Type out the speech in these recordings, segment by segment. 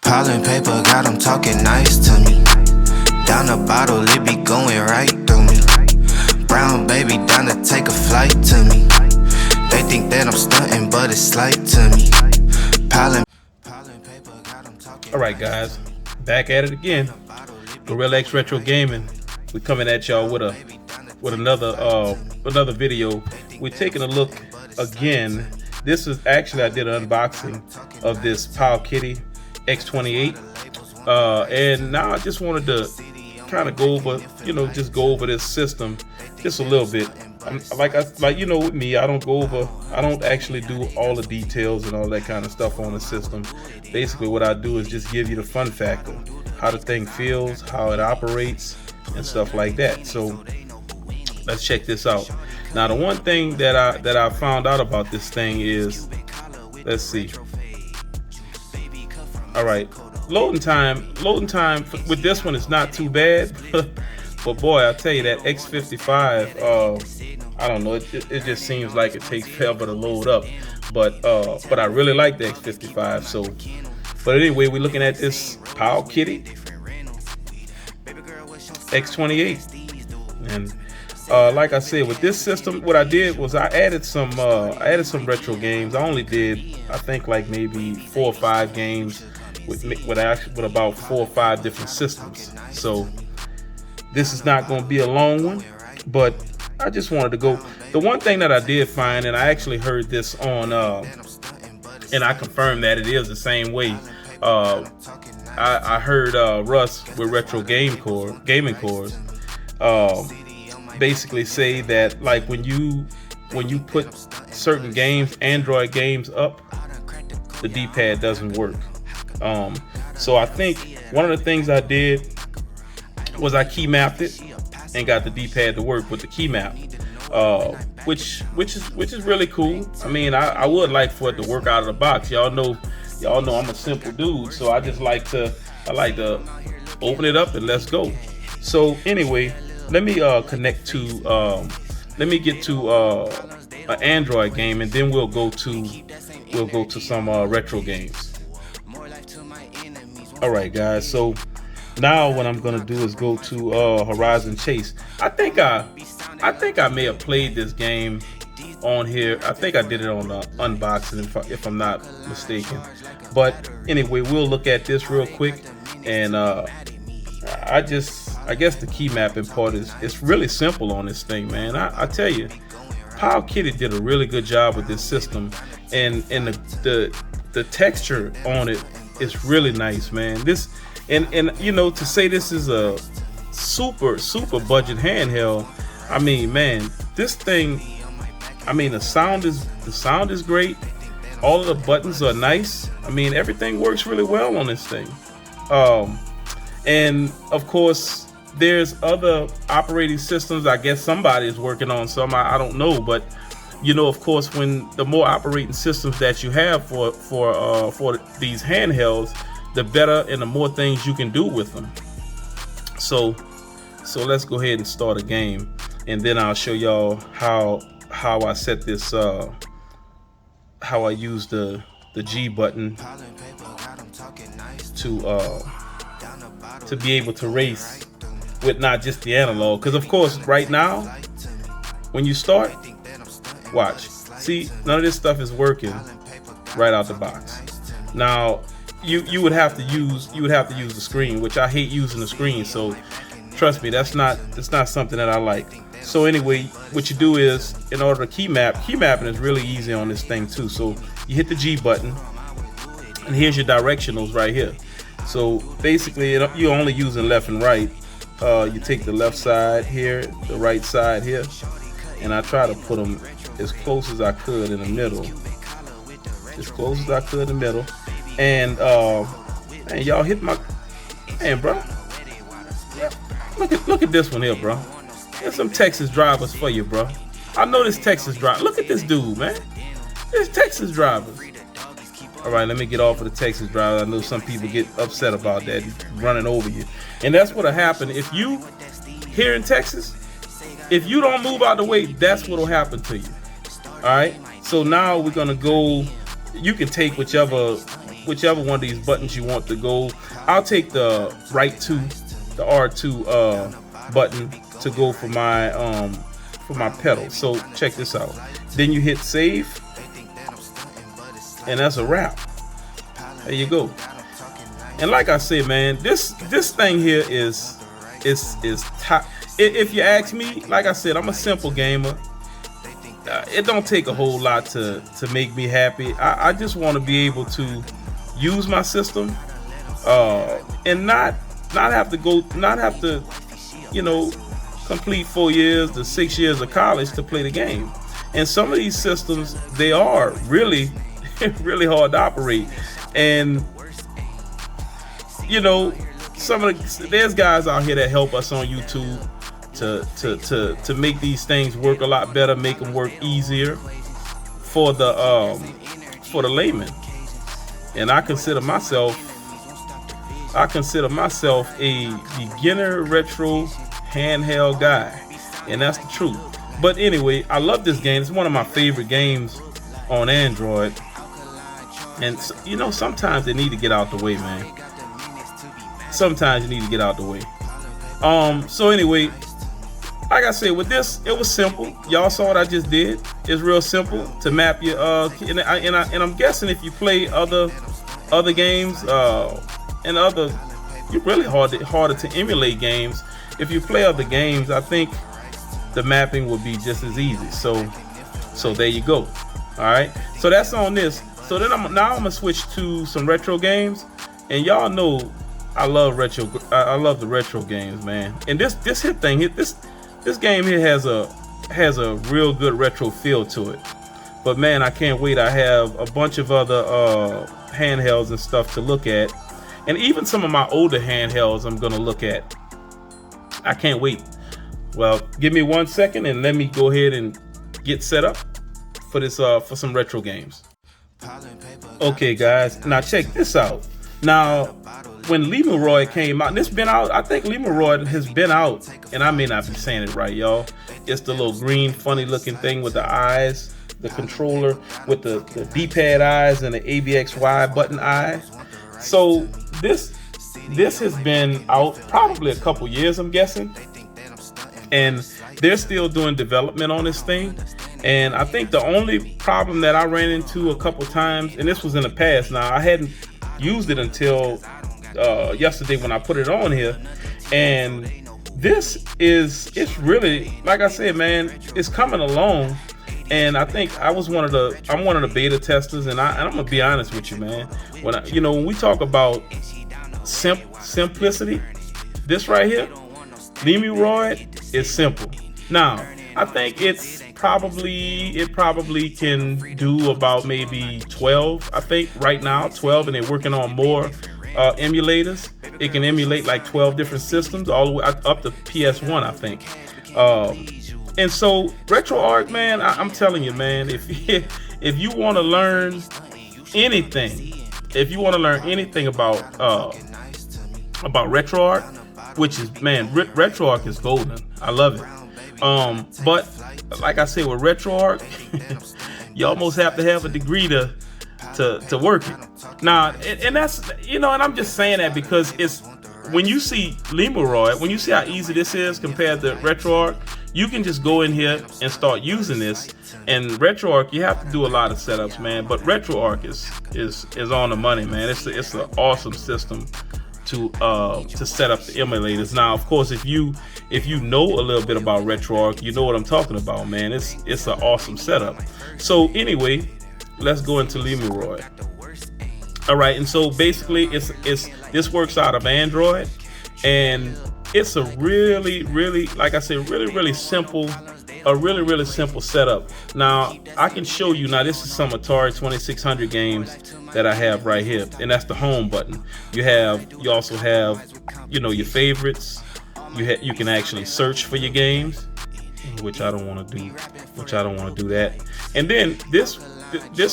Pollen paper got them talking nice to me. Down the bottle, it be going right through me. Brown baby down to take a flight to me. They think that I'm stunting, but it's slight to me. Pollen paper got them talking. Alright guys, back at it again. Gorilla X Retro Gaming. We're coming at y'all with another video. We're taking a look again. This is actually, I did an unboxing of this Powkiddy X28, and now I just wanted to kind of go over, just go over this system just a little bit. With me, I don't actually do all the details and all that kind of stuff on the system. Basically, what I do is just give you the fun factor, how the thing feels, how it operates, and stuff like that. So let's check this out. Now, the one thing that I found out about this thing is, let's see. All right, loading time with this one is not too bad, but boy, I tell you, that X58, I don't know, it just seems like it takes forever to load up, but I really like the X58. So, but anyway, we're looking at this Powkiddy X28, and like I said, with this system, what I did was I added some retro games. I only did, I think, like maybe 4 or 5 games with about 4 or 5 different systems. So this is not going to be a long one, but I just wanted to go. The one thing that I did find, and I actually heard this on, and I confirmed that it is the same way. I heard Russ with Retro Gaming Cores basically say that, like, when you put certain games, Android games up, the D-pad doesn't work. So I think one of the things I did was I key mapped it and got the D-pad to work with the key map, which is really cool. I mean, I would like for it to work out of the box. Y'all know I'm a simple dude, so I like to open it up and let's go. So anyway, let me connect to let me get to an Android game, and then we'll go to some retro games. All right, guys. So now what I'm gonna do is go to Horizon Chase. I think I may have played this game on here. I think I did it on the unboxing, if I'm not mistaken. But anyway, we'll look at this real quick, and I guess the key mapping part it's really simple on this thing, man. I tell you, Powkiddy did a really good job with this system, and the texture on it is really nice, man. This and to say this is a super budget handheld, I mean, man, this thing, I mean, the sound is great. All of the buttons are nice. I mean, everything works really well on this thing. And of course, there's other operating systems. I guess somebody is working on some. I don't know, but of course, when the more operating systems that you have for these handhelds, the better and the more things you can do with them. So let's go ahead and start a game, and then I'll show y'all how I set this, how I use the G button to be able to race with not just the analog. Because of course, right now, when you start, watch, see, none of this stuff is working right out the box. Now you would have to use the screen, which I hate using the screen. So trust me, it's not something that I like. So anyway, what you do is, in order to key mapping is really easy on this thing too. So you hit the G button, and here's your directionals right here. So basically, you're only using left and right. You take the left side here, the right side here, and I try to put them as close as I could in the middle. As close as I could in the middle. And man, y'all hit my, man, bro. Look at this one here, bro. There's some Texas drivers for you, bro. I know this Texas driver. Look at this dude, man. This Texas driver. All right, let me get off of the Texas driver. I know some people get upset about that, running over you. And that's what'll happen if you, here in Texas, if you don't move out the way, that's what'll happen to you. All right. So now we're gonna go. You can take whichever whichever one of these buttons you want to go. I'll take the the R2 button to go for my pedal. So check this out. Then you hit save, and that's a wrap. There you go. And like I said, man, this thing here is top. If you ask me, like I said, I'm a simple gamer. It don't take a whole lot to make me happy. I just want to be able to use my system and not have to you know, complete 4 years to 6 years of college to play the game. And some of these systems, they are really really hard to operate. And you know, there's guys out here that help us on YouTube to make these things work a lot better, make them work easier for the layman. And I consider myself a beginner retro handheld guy, and that's the truth. But anyway, I love this game. It's one of my favorite games on Android. And you know, sometimes they need to get out the way, man. Sometimes you need to get out the way. So anyway, like I said, with this, it was simple. Y'all saw what I just did. It's real simple to map your and I'm guessing if you play other games and you're really harder to emulate games. If you play other games, I think the mapping will be just as easy. So there you go. All right. So that's on this. So then I'm gonna switch to some retro games, and y'all know I love retro. I love the retro games, man. And this game here has a real good retro feel to it. But man, I can't wait. I have a bunch of other handhelds and stuff to look at, and even some of my older handhelds I'm gonna look at. I can't wait. Well, give me 1 second and let me go ahead and get set up for this for some retro games. Okay, guys. Now check this out. Now, when Lemuroid came out, and it's been out, I think Lemuroid has been out, and I may not be saying it right, y'all. It's the little green, funny looking thing with the eyes, the controller with the D-pad eyes and the ABXY button eye. So this has been out probably a couple years, I'm guessing, and they're still doing development on this thing. And I think the only problem that I ran into a couple times, and this was in the past, now I hadn't used it until yesterday when I put it on here, and it's really, like I said, man, it's coming along. And I think I'm one of the beta testers, and I'm gonna be honest with you, man. When we talk about simplicity, this right here, Lemuroid is simple. Now, I think it probably can do about maybe 12. I think right now 12, and they're working on more emulators. It can emulate like 12 different systems, all the way up to PS1, I think. And so RetroArch, man, I'm telling you, man, if you want to learn anything, about RetroArch, which is, man, RetroArch is golden. I love it. But like I said, with RetroArch, you almost have to have a degree to work it. Now, and that's, and I'm just saying that because it's, when you see Lemuroid, when you see how easy this is compared to RetroArch, you can just go in here and start using this. And RetroArch, you have to do a lot of setups, man. But RetroArch is on the money, man. It's an awesome system to set up the emulators. Now, of course, if you know a little bit about RetroArch, you know what I'm talking about, man. It's an awesome setup. So anyway, let's go into Lemuroid. All right, and so basically, this works out of Android, and it's a really, like I said, really simple, really simple setup. Now, I can show you. Now, this is some Atari 2600 games that I have right here, and that's the home button. You also have, your favorites. You can actually search for your games, which I don't want to do. That. And then this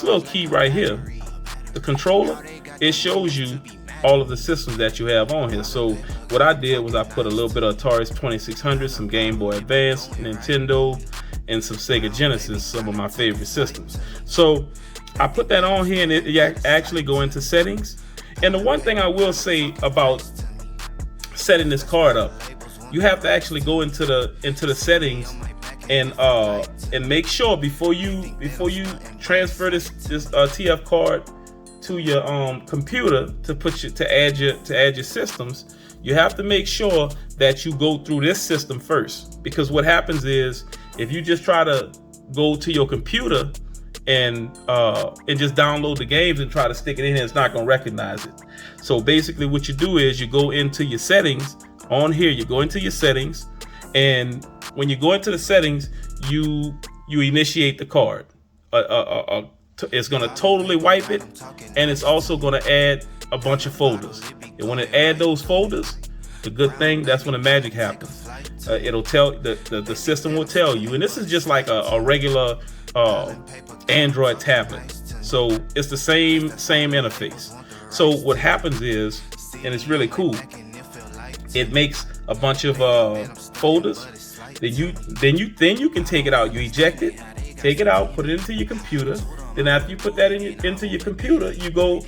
little key right here, the controller, it shows you all of the systems that you have on here. So what I did was I put a little bit of Atari 2600, some Game Boy Advance, Nintendo, and some Sega Genesis, some of my favorite systems. So I put that on here, and it actually go into settings. And the one thing I will say about setting this card up, you have to actually go into the settings and make sure before you transfer this TF card to your computer to add your systems, you have to make sure that you go through this system first. Because what happens is, if you just try to go to your computer and just download the games and try to stick it in here, it's not going to recognize it. So basically what you do is you go into your settings on here, you go into your settings, and when you go into the settings, you initiate the card. It's going to totally wipe it, and it's also going to add a bunch of folders. And when it add those folders, the good thing, that's when the magic happens. It'll tell the system will tell you, and this is just like a regular Android tablet, so it's the same interface. So what happens is, and it's really cool, it makes a bunch of folders. Then you can take it out. You eject it, take it out, put it into your computer. Then after you put that into your computer, you go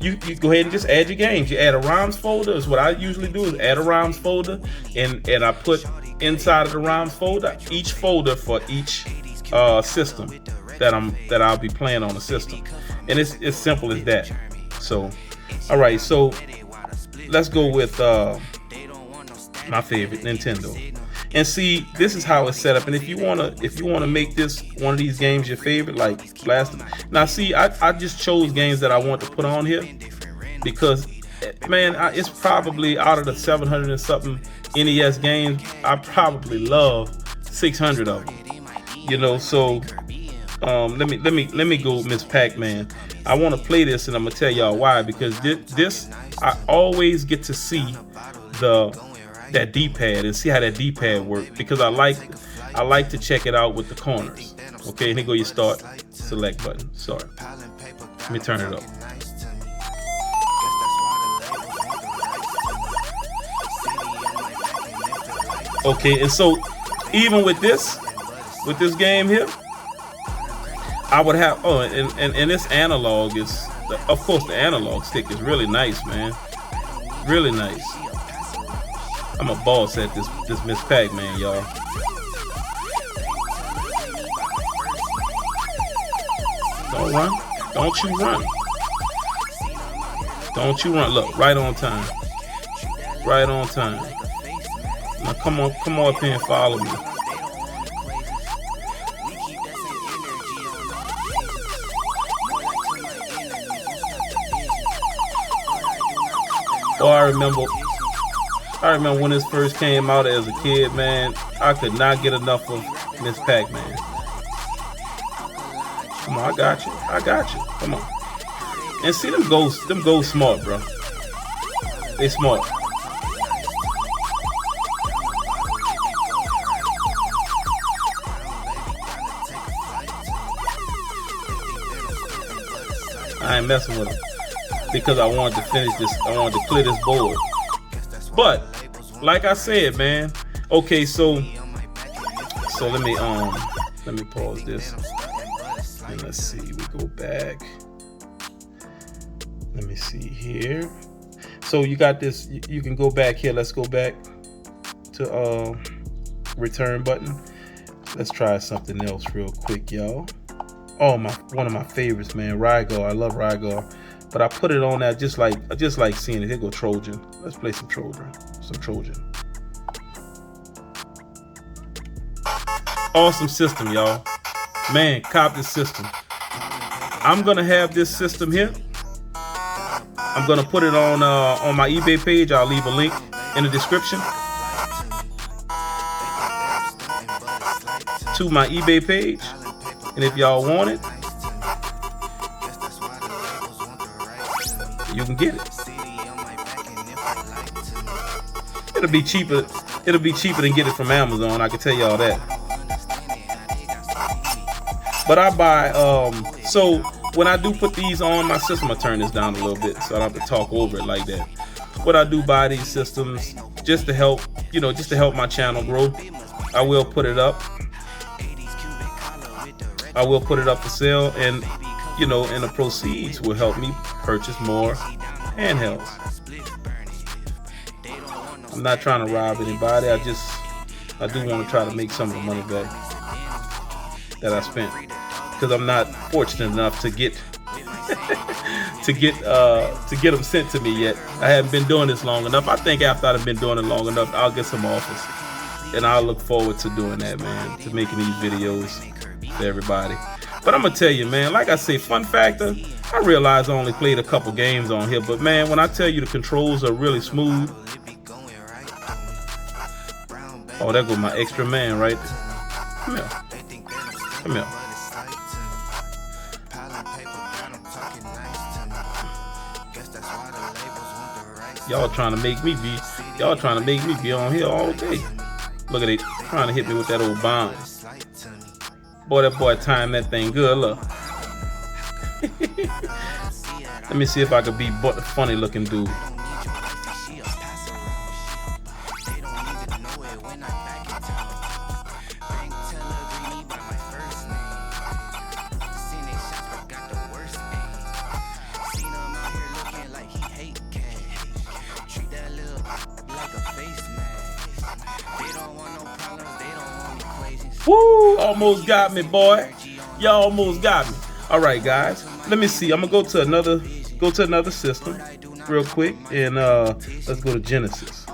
you go ahead and just add your games. You add a ROMs folder. Is what I usually do, is add a ROMs folder, and I put inside of the ROMs folder each folder for each system that I'll be playing on the system. And it's as simple as that. So all right, so let's go with my favorite, Nintendo. And see, this is how it's set up. And if you wanna make this one of these games your favorite, like Blast. Now see, I just chose games that I want to put on here because, man, it's probably out of the 700 and something NES games, I probably love 600 of them. You know, so let me go Miss Pac-Man. I want to play this, and I'm gonna tell y'all why. Because this I always get to see that D-pad and see how that D-pad works, because I like to check it out with the corners. Okay, and here go your start select button. Sorry, let me turn it up. Okay, and so even with this game here, I would have and this analog is, of course, the analog stick is really nice, man, really nice. I'm a boss at this Miss Pac-Man, y'all. Don't run. Don't you run. Don't you run. Look, right on time. Right on time. Now come on up here and follow me. Oh, I remember when this first came out as a kid, man. I could not get enough of Miss Pac-Man. Come on, I got you. Come on. And see, them go smart, bro. They smart. I ain't messing with them because I wanted to finish this. I wanted to clear this board. But like I said, man. Okay, so let me pause this and let's see. We go back. Let me see here. So you got this. You can go back here. Let's go back to return button. Let's try something else real quick, y'all. Oh, one of my favorites, man. Rygar. I love Rygar. But I put it on that just like seeing it. Here go Trojan. Let's play some Trojan. Awesome system, y'all. Man, cop this system. I'm gonna have this system here. I'm gonna put it on my eBay page. I'll leave a link in the description to my eBay page. And if y'all want it, you can get it. It'll be cheaper than get it from Amazon, I can tell y'all that. But I buy so when I do put these on my system, I turn this down a little bit so I don't have to talk over it like that. But I do buy these systems just to help, just to help my channel grow. I will put it up. I will put it up for sale, and you know, and the proceeds will help me purchase more handhelds. I'm not trying to rob anybody. I do want to try to make some of the money back that I spent, because I'm not fortunate enough to get to get them sent to me yet. I haven't been doing this long enough. I think after I've been doing it long enough, I'll get some offers, and I'll look forward to doing that, man, to making these videos for everybody. But I'm gonna tell you, man, like I say, fun factor, I realize I only played a couple games on here, but man, when I tell you the controls are really smooth. Oh, there goes my extra man right there. Come here. Come here. Y'all trying to make me be on here all day. Look at it, trying to hit me with that old bomb. Boy, that boy timed that thing good, look. Let me see if I could be but a funny looking dude. Woo! Almost got me, boy. Y'all almost got me. All right, guys. Let me see. I'm gonna go to another system real quick, and let's go to Genesis.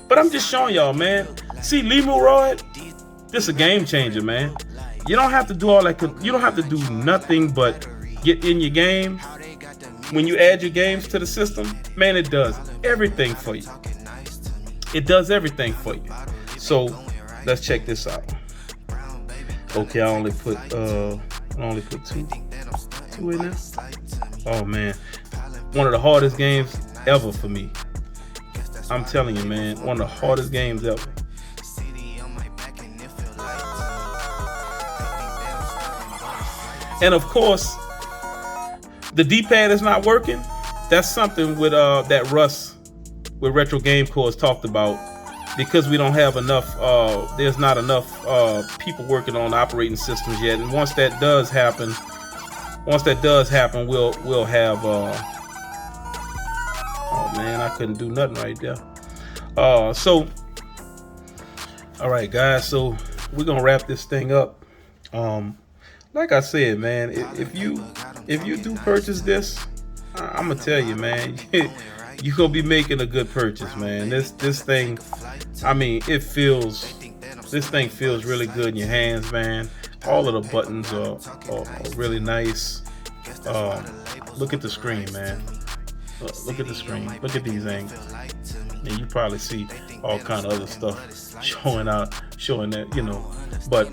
But I'm just showing y'all, man. See, Lemuroid, this is a game changer, man. You don't have to do all that. You don't have to do nothing but get in your game. When you add your games to the system, man, it does everything for you. It does everything for you. So let's check this out. Okay, I only put two in there. Oh man, one of the hardest games ever for me. I'm telling you, man, one of the hardest games ever. And of course, the D-pad is not working. That's something with that Russ with Retro Game Cores talked about, because we don't have enough. There's not enough people working on operating systems yet. And once that does happen, we'll have. Oh man, I couldn't do nothing right there. So, all right, guys. So we're gonna wrap this thing up. Like I said, man, if you do purchase this, I'm gonna tell you, man, you're gonna be making a good purchase, man. This thing, I mean, this thing feels really good in your hands, man. All of the buttons are really nice. Look at the screen, man. Look at the screen. Look at these angles. And you probably see all kind of other stuff showing that, you know. But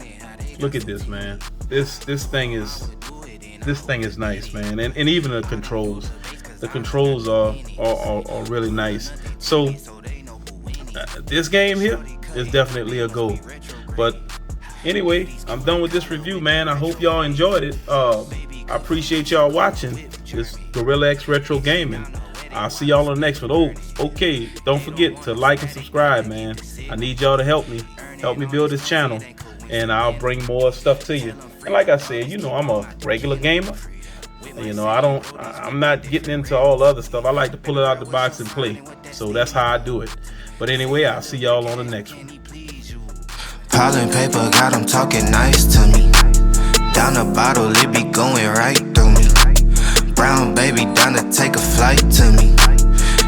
look at this, man. This thing is nice, man. And even the controls. The controls are really nice. So this game here is definitely a go. But anyway, I'm done with this review, man. I hope y'all enjoyed it. I appreciate y'all watching this Gorilla X Retro Gaming. I'll see y'all on the next one. Oh, okay. Don't forget to like and subscribe, man. I need y'all to help me build this channel, and I'll bring more stuff to you. And like I said, you know, I'm a regular gamer. You know, I'm not getting into all the other stuff. I like to pull it out the box and play. So that's how I do it. But anyway, I'll see y'all on the next one. Piling paper got them talking nice to me. Down the bottle, it be going right through me. Brown baby down to take a flight to me.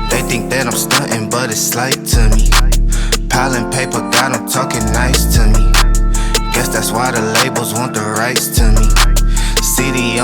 They think that I'm stunting, but it's slight to me. Piling paper got them talking nice to me. Guess that's why the labels want the rights to me. CD